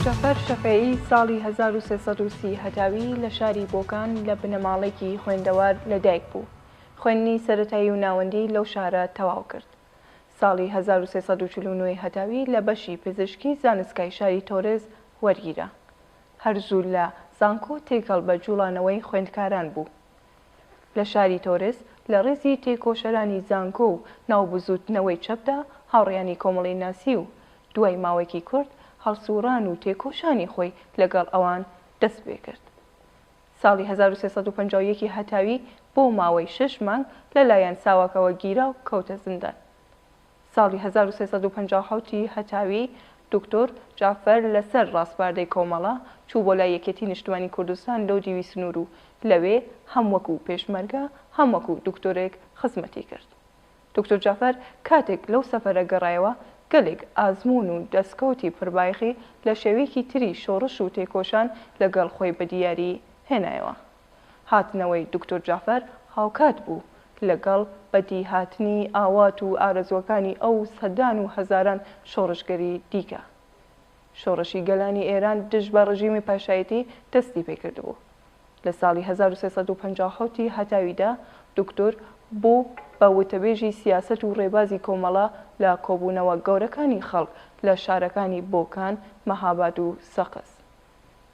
جەفەر شەفێعی ساڵی 1330 هەتاوی لە شاری بۆکان لە بنەماڵێکی خوێندەوار لەدایک بوو. خوێندنی سەرەتایی و ناوەندی لەو شارە تەواو کرد. ساڵی 1349 هەتاوی لە بەشی پزیشکی زانستگای شاری تۆرز وەرگیرە. هەرزوو لە زانکۆ تێکەڵ بە جوڵانەوەی خوێندکاران بوو. لە شاری تۆرز لە ڕێزی تێکۆشەرانی زانکۆ و ناوبزوتنەوەی چەپدا هاوڕێیانی کۆمەڵی ناسی و دوای ماوەیەکی کورت هەڵسوڕان و تێکۆشانی خۆی لەگەڵ ئەوان دەست پێ کرد. ساڵی 1351 هەتاوی بۆ ماوەی 6 مانگ لەلایەن ساواکەوە گیرا و کەوتە زیندان. ساڵی 1357 هەتاوی دکتۆر جافەر لەسەر ڕاستپاردەی کۆمەڵە چوو بۆ لای یەکێتی نیشتوانی کوردستان لەو دیوی سنوور و لەوێ هەم وەکو پێشمەرگە هەم وەکو دکتۆرێک خزمەتی کرد. دکتۆر جافەر کاتێک لەو سەفەرە گەڕایەوە گەلێک ئازمون و دەستکەوتی پڕبایخی لە شێوەیەکی تری شۆڕش و تێکۆشان لەگەڵ خۆی بە دیاری هێنایەوە. هاتنەوەی دکتۆر جافەر هاوکات بوو لەگەڵ بەدیهاتنی ئاوات و ئارەزوەکانی ئەو سەدان و هەزاران شۆڕشگەری دیکە. شۆڕشی گەلانی ئێران دژ بە ڕژیمی پاشایەتی دەستی پێکردبوو. لە ساڵی 1357 هەتاویدا دکتۆر بۆ بە وتەبێژی سیاست و ڕێبازی کۆمەڵە لە کۆبوونەوە گەورەکانی خەڵک لە شارەکانی بۆکان، مەهاباد و سەقز.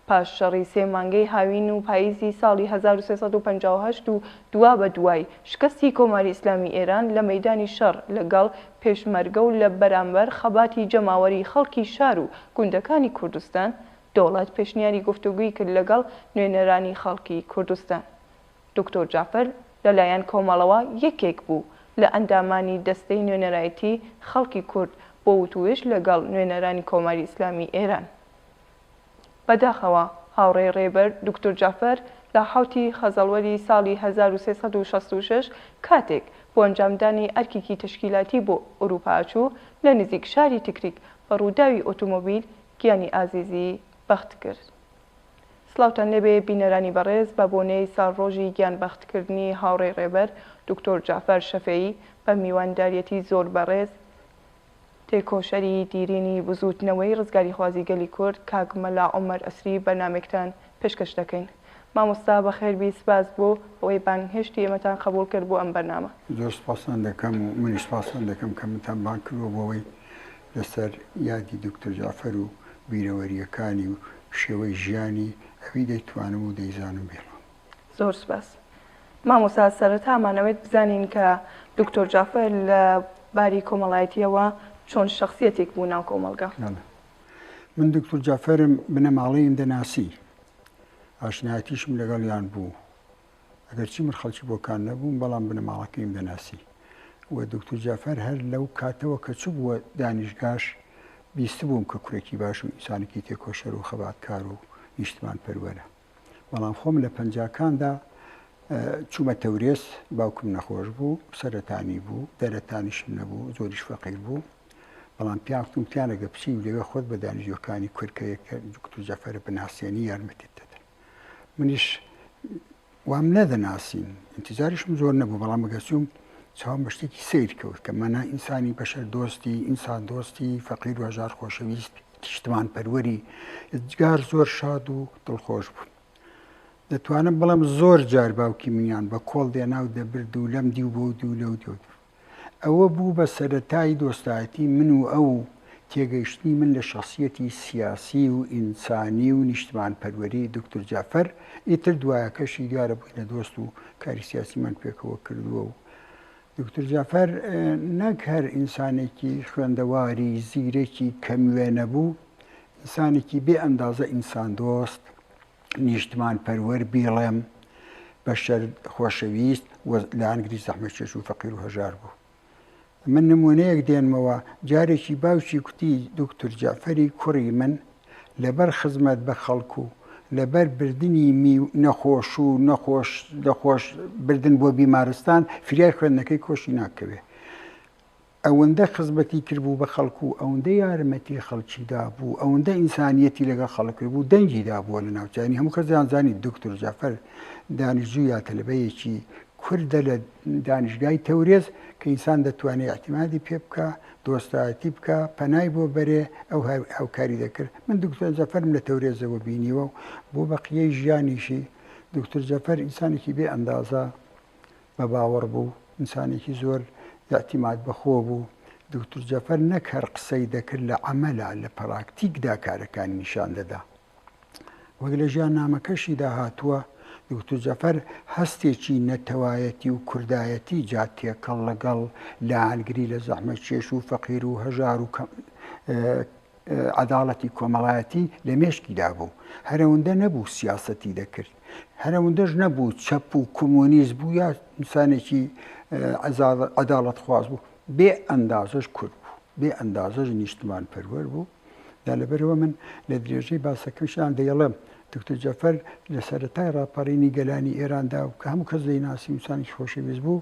پاش شەڕی سێ مانگەی هاوین و پاییزی ساڵی 1358 و دوا بە دوای شکستی کۆماری ئیسلامی ئێران لە مەیدانی شەڕ لەگەڵ پێشمەرگە و لە بەرامبەر خەباتی جەماوەری خەڵکی شار و گوندەکانی کوردستان، دەوڵەت پێشنیاری گفتوگویی کرد لەگەڵ نوێنەرانی خەڵکی کوردستان. دکتۆر جافەر لەلایەن کۆمەڵەوە یەکێک بوو لە ئەندامانی دەستەی نوێنەرایەتی خەڵکی کورد بۆ وتوێژ لەگەڵ نوێنەرانی کۆماری ئیسلامی ئێران. بەداخەوە هاوڕێی ڕێبەر دکتۆر جافەر لە حوتی خەزەڵوەری ساڵی 1366 کاتێک بۆ ئەنجامدانی ئەرکێکی تشکیلاتی بۆ ئەوروپا ئەچوو لە نزیک شاری تکریک بە ڕووداوی ئۆتۆمۆبیل گیانی ئازیزی بەخت کرد. سلااوتان لێبێ بینەرانی بەڕێز بە بۆنەی ساڵڕۆژی گیانبەختکردنی هاوڕێی ڕێبەر دکتۆر جافەر شەفێعی بە میوانداریەتی زۆر بەڕێز تێکۆشەری دیرینی بزوتنەوەی ڕزگاری خوازی گەلی کورد کاک مەلا عومەر ئەسری بەنامێکتان پێشکەش دەکەین. مامۆستا بەخێربی سپاس بۆ ئەوەی بانگهێشتی ئێمەتان قبول کرد بۆ ئەم بەرنامە. زۆر سپاسان دەکەم و منیش سپاسان دەکەم کە منتان بان کردووە بۆەوەی لەسەر یادی دکتۆر جافەر و بیرەوەریەکانی و شێوەی ژیانی ئەوی دەیتوانم و دەیزانم بێڵم. زۆر سپاس. مامۆستا سەرەتامانەوێت بزانین کە دکتۆر جافەر لە باری کۆمەڵایەتیەوە چۆن شخصیەتێک بوو ناو کۆمەڵگە. من دکتۆر جافەرم بنەماڵەیم دەناسی، ئاشنایەتیشم لەگەڵیان بوو. ئەگەرچی من خەڵکی بۆکان نەبووم بەڵام بنەماڵەکەیم دەناسی. و دکتۆر جافەر هەر لەو کاتەوە کە چوو بووە دانیشگاش بیست بووم کە کوڕێکی باش و ئینسانێکی تێکۆشەر و خەباتکار و نیشتمان پەروەرە. بەڵام خۆم لە پەنجاکاندا چوومە تەورێس، باوکم نەخۆش بوو، سەرەتانی بوو، دەرەتانیشم نەبوو، زۆریش فەقیر بوو. بەڵام پیاوتم پیانەگە پچی و لەوێ خۆت بە دانیشتوەکانی کورکەیەکە دکتۆر جافەر بەناسیێنی یارمەتیت دەدەن. منیش وام نەدەناسین، ئینتیزاریشم زۆر نەبوو، بەڵام ئەگەچووم چاوم بە شتێکی سیر کەوت کە مەنا ئینسانی بەشەر دۆستی، ئینسان دۆستی، فەقیر و هەژار خۆشەویست، تیشتمان پەروەری، جگار زۆر شاد و دڵخۆش بوو. دەتوانم بەڵام زۆر جار باوکی منیان بە کۆڵ دێنا و دەبرد و لەم دی و بۆ دی و لەو دی. ئەوە بوو بە سەرەتای دۆستایەتی من و ئەو تێگەیشتنی من لە شخصیەتی سیاسی و ئینسانی و نیشتمان پەروەری دکتۆر جافەر. ئیتر دوایەکەشی دیارە بووینە دۆست و کاری سیاسیمان پێکەوە کردووە. و دکتۆر جافەر نەک هەر ئینسانێکی خوێندەواری زیرێکی کەموێنە بوو، ئینسانێکی بێ ئەندازە ئینسان دۆست، نیشتمان پەروەر، بیڵێم، بەشەر خۆشەویست و لە ئەنگری زەحمەتکێش و فەقیر و هەژار بوو. من نمونەیەک دێنمەوە، جارێکی باوکی کوتی دکتۆر جافەری کوڕی من لەبەر خزمەت بە خەڵک و لەبەر بردننی نەخۆش و نەخۆش بردن بۆ بیمارستان فریای خوێندنەکەی کۆشی ناکەوێ. ئەوەندە خزمەتی کردبوو بە خەڵکو و ئەوەندە یارمەتی خەڵکیدا بوو، ئەوەندە ئینسانیەتی لەگەڵ خەڵک کرد بوو، دەنگیدا بووە لە ناوچانی هەموو کەسیان زانی دکتۆر جافەر دانیشتووی یا تەلەبەیەکی کوردە لە دانیشگای تەورێز کە ئینسان دەتوانێت احتیمادی پێ بکە، دۆستایەتی بکە، پەنای بۆ بەرێ ئەو هاوکاری دەکرد. من دکتۆر جەفەرم لە تەورێزەوە بینیوە و بۆ بەقیەی ژیانیشی دکتۆر جەفەر ئینسانێکی بێ ئەندازە بە باوەڕ بوو، ئینسانێکی زۆر احتیماد بەخۆ بوو. دکتۆر جەفەر نەک هەر قسەی دەکرد لە عەمەلا لە پراکتیکدا کارەکانی نیشان دەدا. وەک لە ژیان نامەکەشی داهاتووە دکتۆر جەفەر هەستێکی نەتەوایەتی و کوردایەتی جات تێکەڵ لەگەڵ لاهانگری لە زەحمەتکێش و فەقیر و هەژار و عەداڵەتی کۆمەڵایەتی لە مێشکیدا بوو. هەرەوەندە نەبوو سیاسەتی دەکرد، هەرەوەندەش نەبوو چەپ و کۆمۆنیست بوو یا ئینسانێکی عەداڵەت خواز بوو. بێ ئەندازەش کورد بوو، بێ ئەندازەش نیشتمان پەروەر بوو. دا لەبەرەوە من لە درێژەی باسەکەشان دەیەڵم دکتۆر جەفەر لە سەرەتای ڕاپەڕینی گەلانی ئێراندا و کە هەموو کەس دەیناسی ئینسانێکی خۆشەویست بوو،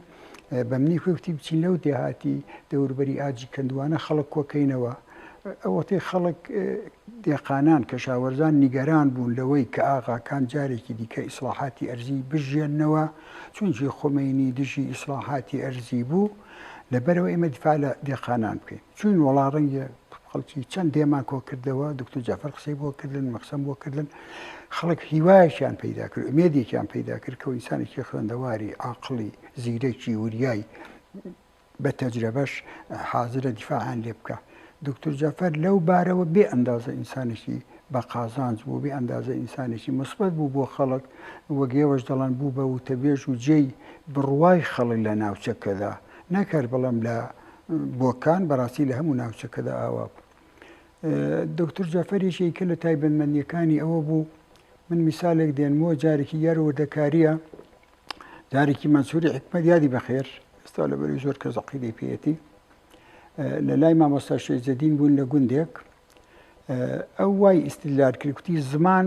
بە منی کوتی بچین لەو دێهاتی دەوروبەری ئاجی کەندوانە خەڵک کۆکەینەوە. ئەوەتەی خەڵک دێقانان کەشاوەرزان نیگەران بوون لەوەی کە ئاغاکان جارێکی دیکە ئیسلاحاتی ئەرزی بژێننەوە، چونکی خۆمەینی دژی ئیسلاحاتی ئەرزی بوو. لەبەرەوە ئێمە دیفاع لە دێقانان بکەین، چون وەڵا ڕەنگە خەڵکی چەند دێمان کۆ کردەوە، دکتۆر جەفەر قسەی بۆ کردن، مەقسەم بۆ کردن، خەڵک هیوایەکیان پەیدا کرد، ئومێدێکیان پەیدا کرد کە ئینسانێکی خوێندەواری عاقڵی زیرەکی وریای بە تەجرەبەش حازرە دیفاعیان لێ بکە. دکتۆر جەفەر لەو بارەوە بێ ئەندازە ئینسانێکی بە قازانج بوو، بێ ئەندازە ئینسانێکی مثبەت بوو بۆ خەڵک، وەگێوەش دەڵێن بوو بە وتەبێژ و جێی بڕوای خەڵک لە ناوچەکەدا نەکرد، بەڵام لە بۆکان بەڕاستی لە هەموو ناوچەکەدا ئاوا بوو. دکتۆر جەفەریشی کە لە تایبەتمەندیەکانی ئەوە بوو، من میسالێک دێنمەوە جارێکی یاروەردەکاریە، جارێکی مەنسووری حکمەت یادی بەخێر، ئێستا لەبەری زۆر کەس عەقیدەی پێیەتی، لە لای مامۆستا شێخزەدین بوون لە گوندێک، ئەو وای ئیستیدلال کرد کوتی زمان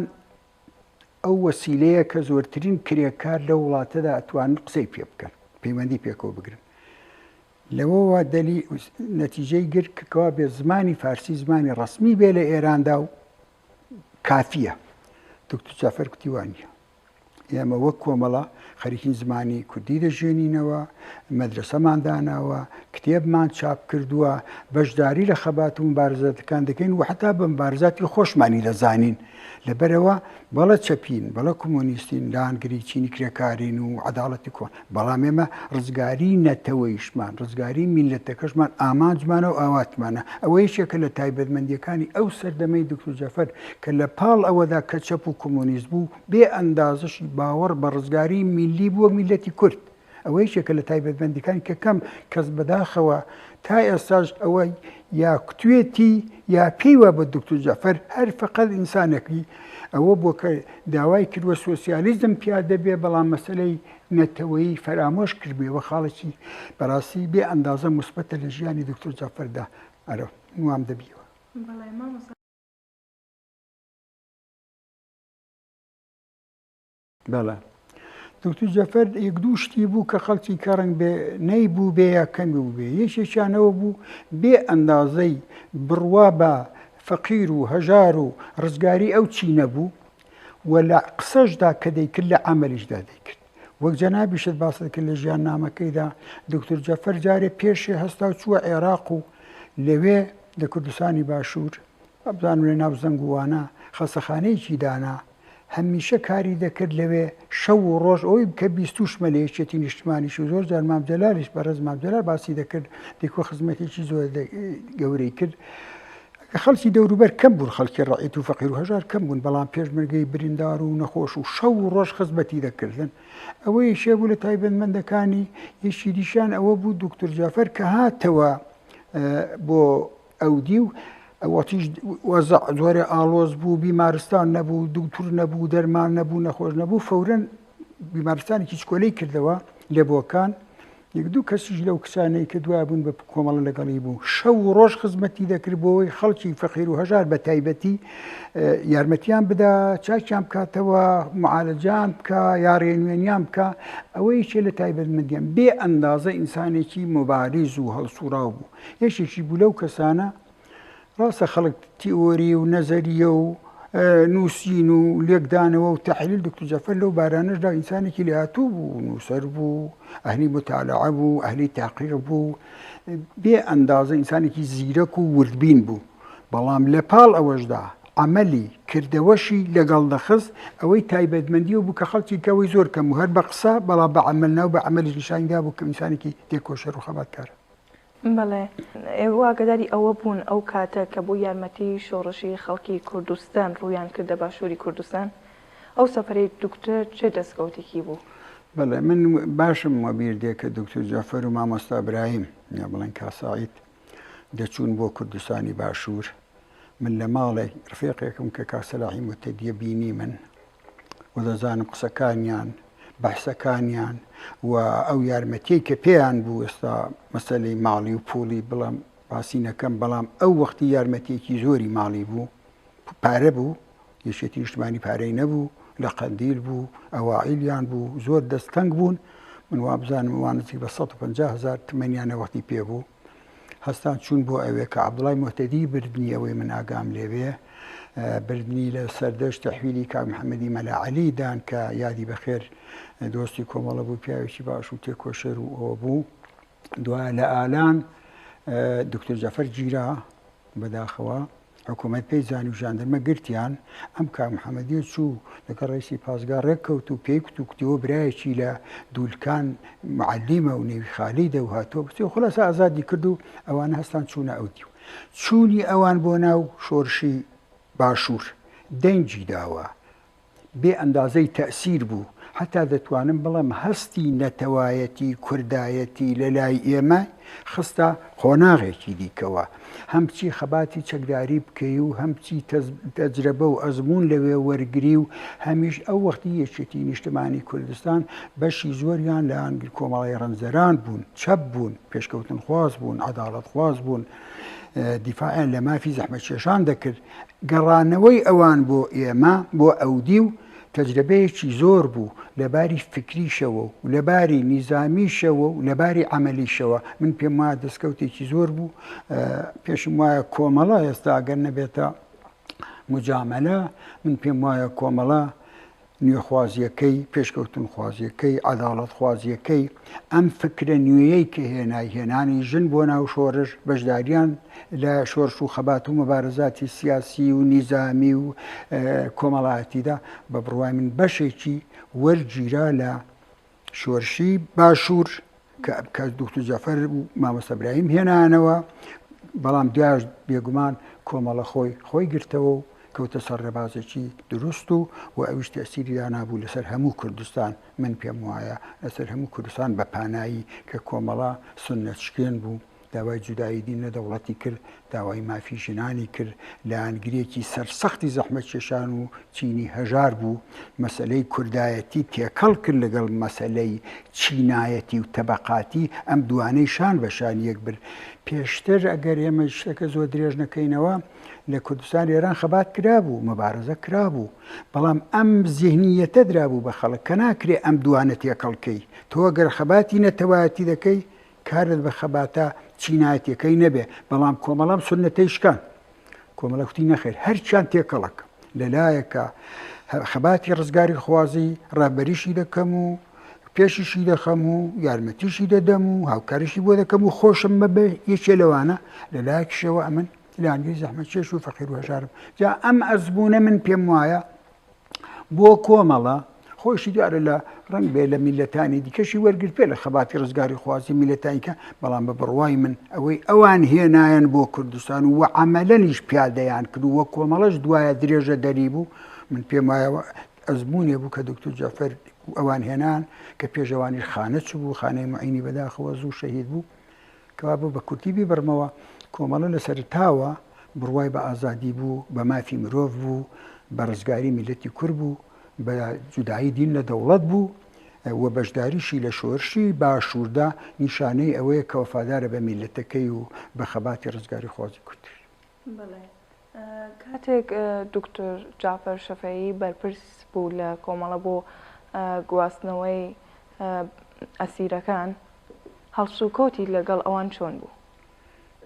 ئەو وەسیلەیە کە زۆرترین کرێکار لە وڵاتەدا ئەتوانن قسەی پێ بکەن، پەیوەندی پێکەوە بگرن. لەوەوە دەلی نەتیجەی گر کەوا بێ زمانی فارسی زمانی ڕسمی بێ لە ئێراندا و کافیە. دکتۆر جەفەر کوتی وانە، ئێمە وەک کۆمەڵە خەریکین زمانی کوردی دەژێنینەوە، مەدرسەمان داناوە، کتێبمان چاپ کردووە، بەشداری لە خەبات و مبارزەتەکان دەکەین و حتا بە مبارزاتی خۆشمانی دەزانین. لەبەرەوە بەڵە چەپین، بەڵە کۆمۆنیستین، لاهانگری چینی کرێکارین و عەداڵەتی کۆن، بەڵام ئێمە ڕزگاری نەتەوەیشمان، ڕزگاری میلەتەکەشمان ئامانجمانە و ئاواتمانە. ئەوە یەکێکە لە تایبەتمەندیەکانی ئەو سەردەمەی دکتۆر جەفەر کە لە پاڵ ئەوەدا کە چەپ و کۆمۆنیست بوو بێ ئەندازەشی باوەڕ بە ڕزگاری میلی بووە میلەتی کورد. ئەوە یەکێکە لە تایبەتمەندیەکانی کە کەم کەس بەداخەوە تا ئێستاش ئەوە یا کوتوێتی یا پێیوە بە دکتۆر جەفەر هەر فەقەت ئینسانێکی ئەوە بۆ کە داوای کردوە سۆسیالیزم پیادە بێ، بەڵام مەسەلەی نەتەوەیی فەرامۆش کردبێەوە خاڵێکی بەڕاستی بێ ئەندازە موسبەتە لە ژیانی دکتۆر جەفەردا. ئەرە وام دەبیەوە. بەڵێ دکتۆر جەفەر یەک دوو شتی بوو کە خەڵکی کەڕنگ بێ نەیبوو بێ یا کەمی بوو بێ. یەکێکیانەوە بوو بێ ئەندازەی بڕوا بە فەقیر و هەژار و ڕزگاری ئەو چینە بوو و لە قسەشدا کە دەیکرد لە عەمەلیشدا دەیکرد. وەک جەنابیشت باس دەکرد لە ژیان نامەکەیدا دکتۆر جەفەر جارێ پێشێ هەستا و چووە عێراق و لەوێ لە کوردستانی باشوور بزانم لە ناو زەنگووانە خەستەخانەیەکی دانا، هەمیشە کاری دەکرد لەوێ شەو و ڕۆژ ئەوەی کە بیستوشمە لە یەکێتی نیشتمانیش و زۆر جار مام جەلالیش بەڕێز مام جەلال باسی دەکرد، دەیکوە خزمەتێکی زۆر گەورەی کرد. خەڵکی دەوروبەر کەم بوون، خەڵکی ڕەعیت و فەقیر و هەژار کەم بوون، بەڵام پێشمەرگەی بریندار و نەخۆش و شەو و ڕۆژ خزمەتی دەکردن. ئەوە یەکێ بوو لە تایبەتمەندەکانی. یەکی دیشان ئەوە بوو دکتۆر جەفەر کە هاتەوە بۆ ئەودی و ئەوەتیش وەزع زۆرێ ئاڵۆز بوو، بیمارستان نەبوو، دوکتور نەبوو، دەرمان نەبوو، نەخۆش نەبوو، فەورەن بیمارستانێکی چکۆلەی کردەوە لێ بۆکان. یەک دوو کەسیش لەو کسانەی کە دوای بوون بە کۆمەڵە لەگەڵی بوو، شەو و ڕۆژ خزمەتی دەکرد بۆەوەی خەڵکی فەقیر و هەژار بە تایبەتی یارمەتیان بدا، چاکیان بکاتەوە، معالەجیان بکە، یا ڕێنوێنیان بکە. ئەوە یەکێ لە تایبەتمەندیان بێ ئەندازە ئینسانێکی مباریز و هەڵسوراو بوو. یەکێکی بوو لەو کەسانە ڕاستە خەڵک تیئۆری و نەزەریە و نووسین و لێکدانەوە و تەحلیل دکتۆر جەعفەر لەو بارانەشدا ئینسانێکی لێهاتوو بوو، نووسەر بوو، ئەهلی متالعە بوو، ئەهلی تاقیق بوو، بێ ئەندازە ئینسانێکی زیرەک و وردبین بوو. بەڵام لە پاڵ ئەوەشدا عملی کردەوەشی لەگەڵ دەخست ئەوەی تایبەتمەندی و بوو کە خەڵکی کەوەی زۆر کەم و هەر بە قسە بەڵام بە عملنا و بە عملی نیشاندا بوو کە ئینسانێکی تێکۆشەر و خەباتکارە. بەڵێ ئێوە ئاگاداری ئەوە بوون ئەو کاتە کە بۆ یارمەتی شۆڕشی خەڵکی کوردستان ڕوویان کردە باشووری کوردستان ئەو سەفەرەی دوکتۆر چه دەستکەوتێکی بوو؟ بەڵێ من باشم وە بیر دێ کە دکتۆر جەعفەر و مامۆستا ئیبراهیم یا بڵێن کاساعید دەچوون بۆ کوردستانی باشوور. من لە ماڵێ ڕفێقێکم کە کاسەلاحی متەدیە بینی من و دەزانم قسەکانیان بەحسەکانیان و ئەو یارمەتیەی کە پێیان بوو ئێستا مەسەلەی ماڵی و پوڵی بڵام باسی نەکەم، بەڵام ئەو وەختی یارمەتیەکی زۆری ماڵی بوو، پارە بوو، یەشێتی نیشتمانی پارەی نەبوو، لە قەندیل بوو، ئەواعیلیان بوو، زۆر دەستتەنگ بوون. من وابزانم وانەتی بە 150,000 تمەنیانە وەختی پێبوو. هەستان چوون بۆ ئەوێ کە عەبدوڵای مۆحتەدی بردنی ئەوەی من ئاگام لێوێ، بردنی لە سەردەشت تەحویلی کاک محەممەدی مەلاعەلیدان کە یادی بەخێر دۆستی کۆمەڵە بوو، پیاوێکی باش و تێکۆشەر و ئەوە بوو. دوایە لە ئالان دکتۆر جەعفەر گیرا بەداخەوە حکوومەت پێی زانی و ژاندەرمە گرتیان، ئەم کاک محەممەدیە چوو لەگەڵ ڕئیسی پاسگا ڕێککەوت و پێی کوت و کتیەوە برایەکی لە دوولکان معەلیمە و نێوی خالیدە و هاتووە بچێ خولاسە ئازادی کرد و ئەوانە هەستان چوونە ئەوتی و چوونی ئەوان بۆ ناو شۆڕشی باشوور دەنگی داوە، بێ ئەندازەی تەئسیر بوو. حتا دەتوانم بڵێم هەستی نەتەوایەتی کوردایەتی لە لای ئێمە خستە خۆناغێکی دیکەوە، هەم بچی خەباتی چەکداری بکەی و هەم بچی تەجربە و ئەزمون لەوێ وەرگری و هەمیش ئەو وەختی یەکێتی نیشتمانی کوردستان بەشی زۆریان لە کۆمەڵی ڕەنزەران بوون، چەپ بوون، پێشکەوتن خواز بوون، عەداڵەت خواز بوون، دیفاعیان لە مافی زەحمەتکێشان دەکرد. گەڕانەوەی ئەوان بۆ ئێمە بۆ ئەودی و تەجربەیەکی زۆر بوو لەباری فکریشەوە و لەباری نیزامیشەوە و لەباری عەمەلیشەوە. من پێم وایە دەستکەوتێکی زۆر بوو. پێشم وایە کۆمەڵە ئێستا ئەگەر نەبێتە موجامەلە، من پێم وایە کۆمەڵە نوێخوازیەکەی، پێشکەوتن خوازیەکەی، عەداڵەت خوازیەکەی، ئەم فکرە نوێیەی کە هێنانی ژن بۆ ناو شۆڕش، بەشداریان لە شۆڕش و خەبات و مەبارەزاتی سیاسی و نیزامی و کۆمەڵایەتیدا بە بڕوای من بەشێکی وەرگیرا لە شۆڕشی باشوور کە دکتۆر جەعفەر و مامۆستا ئیبراهیم هێنانەوە. بەڵام دوایش بێگومان کۆمەڵە خۆی گرتەوە و کەوتە سەر ڕێبازێکی دروست و ئەویش تەئسیریدا نابوو لەسەر هەموو کوردستان. من پێم وایە لەسەر هەموو کوردستان بە پانایی کە کۆمەڵە سونەتشکێن بوو، داوای جودایی دین لە دەوڵەتی کرد، داوای مافی ژنانی کرد، لایەنگرێکی سەرسەختی زەحمەتکێشان و چینی هەژار بوو. مەسەلەی کوردایەتی تێکەڵ کرد لەگەڵ مەسەلەی چینایەتی و تەبەقاتی، ئەم دوانەی شان بەشان یەک برد. پێشتر ئەگەر ئێمە شتەکە زۆر درێژ نەکەینەوە لە کوردستان ئێران خەبات کرابوو، مەبارەزە کرابوو، بەڵام ئەم زیهنیەتە درابوو بە خەڵک کە ناکرێ ئەم دوانە تێکەڵکەی. تۆ ئەگەر خەباتی نەتەوایەتی دەکەی کارت بە خەباتە چینایەتیەکەی نەبێ، بەڵام کۆمەڵام سونەتەی شکان کۆمەڵە کوتی نەخێر هەرچیان تێکەڵک لەلایەکە خەباتی ڕزگاری خوازی ڕابەریشی دەکەم و پێشیشی دەخەم و یارمەتیشی دەدەم و هاوکاریشی بۆ دەکەم و خۆشم بەبێ یەکێ لەوانە لەلایەکشەوە ئەمن لانگری زەحمەتکێش و فەقیر و هەژارم. جا ئەم ئەزبوونە من پێم وایە بۆ کۆمەڵە خۆشی دیارە لە ڕنگ بێ لە میلەتانی دیکەشی وەرگرت پێ لە خەباتی ڕزگاری خوازی میلەتانیکە، بەڵام بە بڕوای من ئەوەی ئەوان هێنایەن بۆ کوردستان و عەمەلەنیش پیادەیان کرد و وە کۆمەڵەش دوایە درێژە دەری بوو. من پێم وایە ئەزمونێ بوو کە دکتۆر جەعفەر ئەوان هێنان کە پێشەوانی خانە چ بوو، خانەی معینی بەداخەوە زوو شەهید بوو کەوا بوو بە کورتی بیبڕمەوە. کۆمەڵە لە سەرتاوە بڕوای بە ئازادی بوو، بە مافی مرۆڤ بوو، بە ڕزگاری میلەتی کورد بوو، بە جودایی دین لە دەوڵەت بوو و بەشداریشی لە شۆڕشی باشووردا نیشانەی ئەوەیە کە وەفادارە بە میلەتەکەی و بە خەباتی ڕزگاری خوازی کورد. کاتێک دکتۆر جعفەر شەفەعی بەرپرس بوو لە کۆمەڵە بۆ گواستنەوەی ئەسیرەکان، هەڵسوکەوتی لەگەڵ ئەوان چۆن بوو؟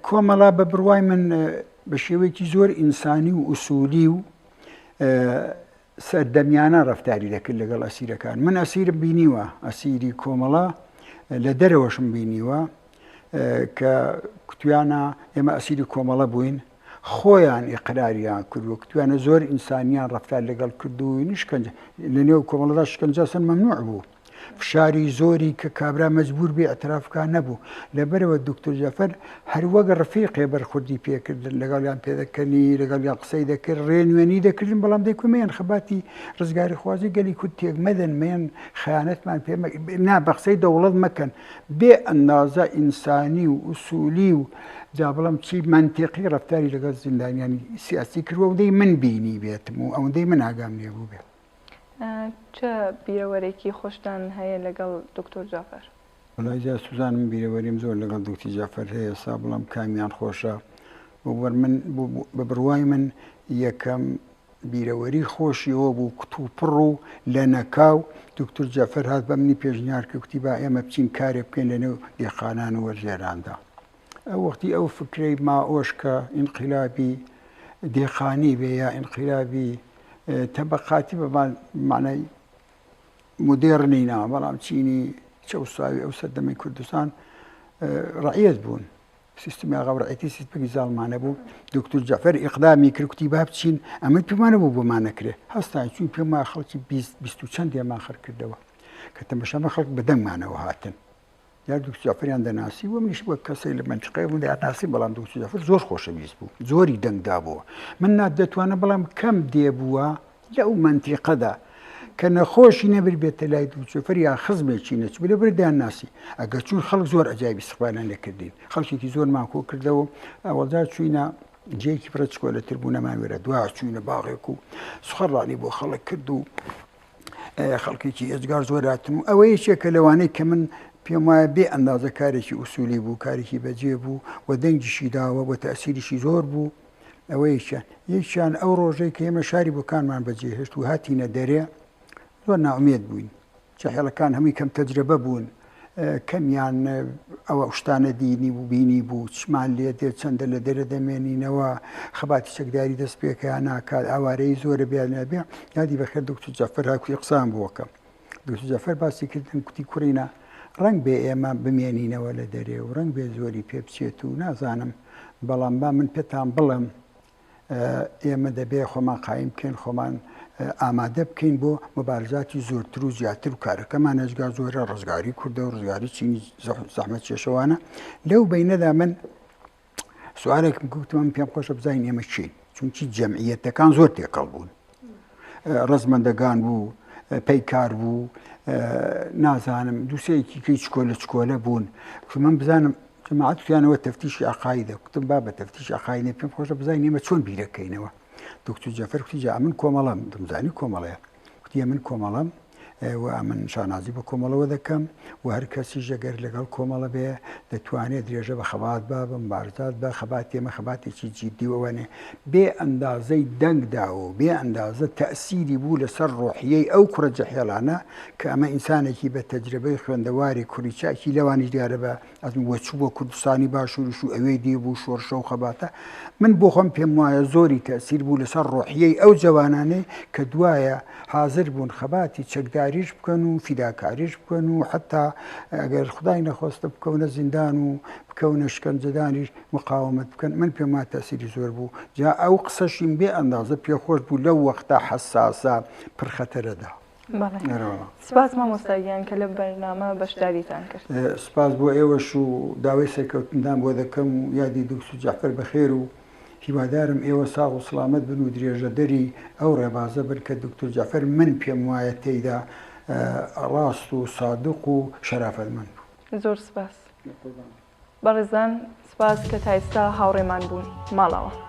کۆمەڵە بە بڕوای من بە شێوەیەکی زۆر ئینسانی و ئوسولی و سەردەمیانە ڕەفتاری دەکرد لەگەڵ ئەسیرەکان. من ئەسیرم بینیوە، ئەسیری کۆمەڵە لە دەرەوەشم بینیوە کە کوتویانە ئێمە ئەسیری کۆمەڵە بووین، خۆیان ئیقراریان کردووە، کوتویانە زۆر ئینسانیان ڕەفتار لەگەڵ کردووی شکنجە لە نێو کۆمەڵەدا شکنجەسن مەمنوع بوو. فشاری زۆری کە کابرا مەجبور بێ ئەترافکان نەبوو. لەبەرەوە دکتۆر جەفەر هەروەک ڕفیقێ بەرخوردی پێکردن، لەگەڵیان پێدەکەنی، لەگەڵیان قسەی دەکرد، ڕێنوێنی دەکردن، بەڵام دەیکومەیان خەباتی ڕزگاری خوازی گەلی کورد تێک مەدەن، مەیان خەیانەتمان پێ نا بە قسەی دەوڵەت مەکەن، بێ ئەندازە ئینسانی و ئوسولی و جا بەڵام چی منتیقی ڕەفتاری لەگەڵ زیندانیانی سیاسی کردووە، ئەوەندەی من بینی بێتم و ئەوەندەی من ئاگام لێ بوو بێت. چه بیرەوەرێکی خۆشتان هەیە لەگەڵ دکتۆر جافەر؟ وڵای جا سوزانم بیرەوەریم زۆر لەگەڵ دکتۆر جافەر هەیە، سا بەڵام کامیان خۆشە. من بە بڕوای من یەکەم بیرەوەری خۆشیەوە بوو کتوپڕ و لە نەکاو دکتۆر جافەر هات بە منی پێشنیار کە کوتی با ئێمە بچین کارێ بکەین لەنێو دێخانان و وەرژێراندا. ئەو وەختی ئەو فکرەی ماۆش کە ئینقلابی دێخانی بێ یا ئینقلابی تەبەقاتی بە معنای مدێڕنی نا، بەڵام چینی چەوساوی ئەو سەردەمەی کوردستان ڕعیەت بوون، سیستمی ئاغاڕعەتی سیستمی زاڵمانە بوو. دکتۆر جەفەر ئیقدامی کرد کوتی با بچین، ئەمە پێمانە بوو بۆمان نەکرێ، هەستان چوین پێما خەڵکی 20 و چەند دێمان خەر کردەوە کە تەمەشامە خەڵک بەدەنگمانەوە هاتن. یا دکتۆر جەفەریان دەناسی و منیش وەک کەسەی لە منطقەی بوو دەناسی، بەڵام دکتۆر جەفەر زۆر خۆشەویست بوو، زۆری دەنگدا بووە. من نادەتوانە بەڵام کەم دێبووە لەو منتیقەدا کە نەخۆشی نەبر بێتە لای دکتۆر جەفەر یا خزمێکی نەچ بێ لەبەر دەیانناسی. ئەگەر چوون خەڵک زۆر ئەجایبی استقبالیان لێکردین، خەڵکێکی زۆرمان کۆ کردەوە. ئەوەجا چوینە جێیەکی پڕە چکۆلەتر بوو نەمان وێرە، دوا چوینە باغێک و سوخەڕانی بۆ خەڵک کرد و خەڵکێکی ئێجگار زۆر هاتن و ئەوە یەکێکە لەوانەی کە من پێم وایە بێ ئەندازە کارێکی ئوسولی بوو، کارێکی بەجێ بوو و دەنگیشی داوە بۆ تەسیریشی زۆر بوو. ئەوە یەکیان ئەو ڕۆژەی کە ئێمە شاری بۆکانمان بەجێهێشت و هاتینە دەرێ زۆر ناومێد بووین، جاهێڵەکان هەمووی کەم تەجربە بوون، کەمیان ئەوە شتانە دینی و بینی بوو، چمان لێ دێت چەندە لە دەرە دەمێنینەوە، خەباتی چەکداری دەست پێکەیان ناکات، ئاوارەی زۆرە بێنە بێ. یادی بەخێر دکتۆر جەفەر هاکوی قسان بووەکەم. دکتۆر جەفەر باسی کردن کوتی کوڕینە ڕەنگ بێ ئێمە بمێنینەوە لە دەرێ و ڕەنگ بێ زۆری پێ بچێت و نازانم، بەڵام با من پێتان بڵم ئێمە دەبێ خۆمان قایم بکەین، خۆمان ئامادە بکەین بۆ مبارزاتی زۆرتر و زیاتر و کارەکەمان ئەجگار زۆرە ڕزگاری کوردە و ڕزگاری چینی زەحمەت کێشەوانە. لەو بەینەدا من سوالێکم گوتم پێم خۆشە بزانین ئێمە چین، چونکی جەمعیەتەکان زۆر تێکەڵ بوون، ڕزمەندەگان بوو، پەیکار بوو، نازانم دووسەیەکی کەی چکۆلە بوون. من بزانم جەماعەتیانەوە تەفتیشی عەقایدە، کوتم با بە تەفتیشی عەقایدە پێم خۆشە بزانین ئێمە چۆن بیرەکەینەوە. دکتۆر جەفەر کوتی جا من کۆمەڵەم، دەمزانی کۆمەڵەیە، کوتی من کۆمەڵەم و من شانازی بە کۆمەڵەوە دەکەم و هەر کەسی ژەگەر لەگەڵ کۆمەڵە بێ دەتوانێت درێژە بە خەبات بە مبارزات بە خەبات ئێمە خەباتێکی جیدی وەوانێ بێ ئەندازەی دەنگداوە بێ ئەندازە تەئسیری بوو لەسەر ڕۆحیەی ئەو کوڕە جەحێڵانە کە ئەمە ئینسانێکی بە تەجربەی خوێندەواری کوریچاکی لەوانی دیارە بە ئەزم وەچوو بۆ کوردستانی باشووریش و ئەوەی دی بوو شۆڕشە و خەباتە. من بۆ خۆم پێم وایە زۆری تەئسیر بوو لەسەر ڕۆحیەی ئەو جەوانانەی کە دوایە حاضر بوون خەباتی چەکداریش بکەن و فیداکاریش بکەن و حتا ئەگەر خدای نەخواستە بکەونە زیندان و بکەونە شکنجەدانیش مقاومەت بکەن. من پێم وایە تەئسیری زۆر بوو. جا ئەو قسەشیم بێ ئەندازە پێخۆش بوو لەو وەختە حەساسە پڕخەتەرەدا. سپاس مامۆستاگیان کە لە بەرنامە بەشداریتان کرد. سپاس بۆ ئێوەش و داوای سەرکەوتندان بۆ دەکەم و یادی دکتۆر جەفەر بەخێر و هیوادارم ئێوە ساغ و سڵامەت بن و درێژە دەری ئەو ڕێبازە بن کە دکتۆر جەفەر من پێم وایە تێیدا ڕاست و سادق و شەرافەتمەند بوو. زۆر سپاس. بەڕێزان سپاس کە تا ئێستا هاوڕێمان بوون ماڵەوە.